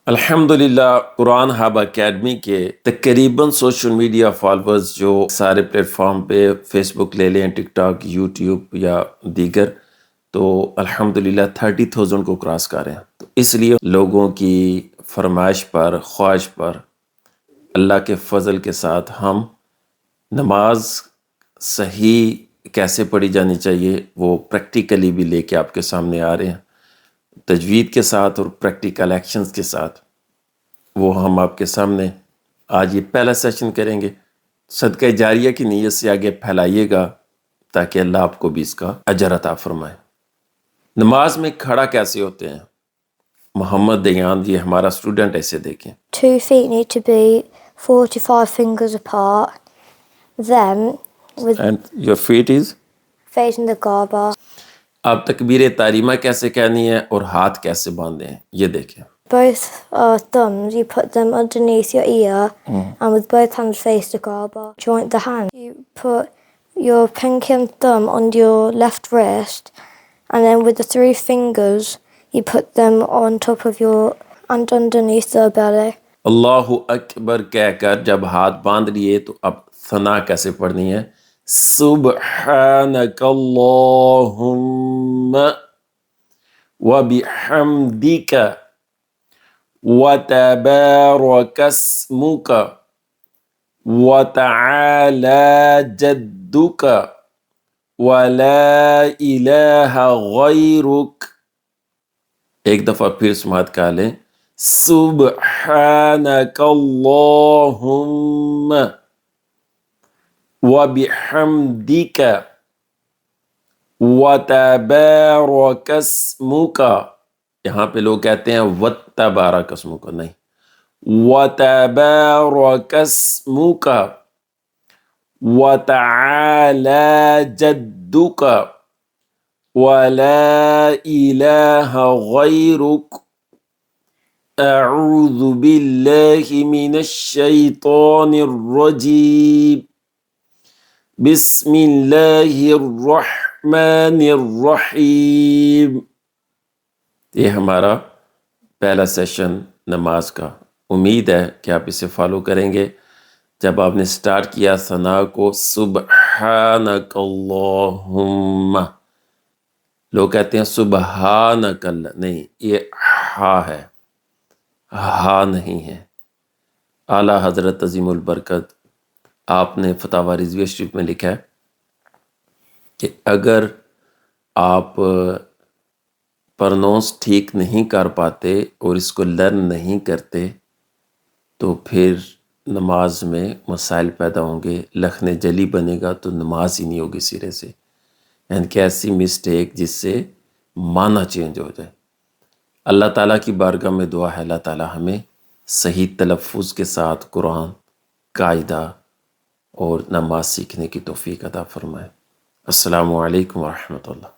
الحمدللہ قرآن hub academy کے تقریباً سوشل میڈیا فالورز جو سارے پلیٹ فارم پہ فیس بک لے لیں، ٹک ٹاک، یوٹیوب یا دیگر، تو الحمدللہ 30,000 کو کراس کر رہے ہیں۔ تو اس لیے لوگوں کی فرمائش پر، خواہش پر، اللہ کے فضل کے ساتھ ہم نماز صحیح کیسے پڑھی جانی چاہیے وہ پریکٹیکلی بھی لے کے آپ کے سامنے آ رہے ہیں، تجوید کے ساتھ اور پریکٹیکل ایکشنز کے ساتھ۔ وہ ہم آپ کے سامنے آج یہ پہلا سیشن کریں گے۔ صدقہ جاریہ کی نیت سے آگے پھیلائیے گا تاکہ اللہ آپ کو بھی اس کا اجر عطا فرمائے۔ نماز میں کھڑا کیسے ہوتے ہیں؟ محمد دیان یہ ہمارا اسٹوڈنٹ، ایسے دیکھیں۔ 2 feet need to be 45 fingers apart. Then, with And your feet is؟ facing the Kaaba, آپ تکبیر تحریمہ کیسے کہنی ہے اور ہاتھ کیسے باندھے ہیں یہ دیکھیں۔ both thumbs, you put them underneath your ear, and with both hands face the Kaaba. Joint the hand. You put your pinky and thumb on your left wrist, and then with the 3 fingers, you put them on top of your and underneath the belly. اللہ اکبر کہہ کر جب ہاتھ باندھ لیے تو اب ثنا کیسے پڑھنی ہے؟ سبحانک اللہم وبحمدک وتبارک اسمک وتعالی جدک ولا الہ غیرک۔ ایک دفعہ پھر سماعت کہا لیں، سبحانک اللہم وبحمدک وتبارک اسمک۔ یہاں پہ لوگ کہتے ہیں وتبارک اسمک، نہیں، وتبارک اسمک وتعالی جدک ولا الہ غیرک اعوذ باللہ من الشیطان الرجیم بسم اللہ الرحمن الرحیم۔ یہ ہمارا پہلا سیشن نماز کا، امید ہے کہ آپ اسے فالو کریں گے۔ جب آپ نے سٹارٹ کیا ثنا کو سبحانک اللہم، لوگ کہتے ہیں سبحانک اللہ، نہیں، یہ ہا ہے، ہا نہیں ہے۔ اعلیٰ حضرت عظیم البرکت آپ نے فتاوی رضویہ شریف میں لکھا ہے کہ اگر آپ پرنونس ٹھیک نہیں کر پاتے اور اس کو لرن نہیں کرتے تو پھر نماز میں مسائل پیدا ہوں گے، لخن جلی بنے گا تو نماز ہی نہیں ہوگی سرے سے، یعنی کہ ایسی مسٹیک جس سے معنی چینج ہو جائے۔ اللہ تعالیٰ کی بارگاہ میں دعا ہے اللہ تعالیٰ ہمیں صحیح تلفظ کے ساتھ قرآن، قاعدہ اور نماز سیکھنے کی توفیق عطا فرمائے۔ السلام علیکم ورحمۃ اللہ۔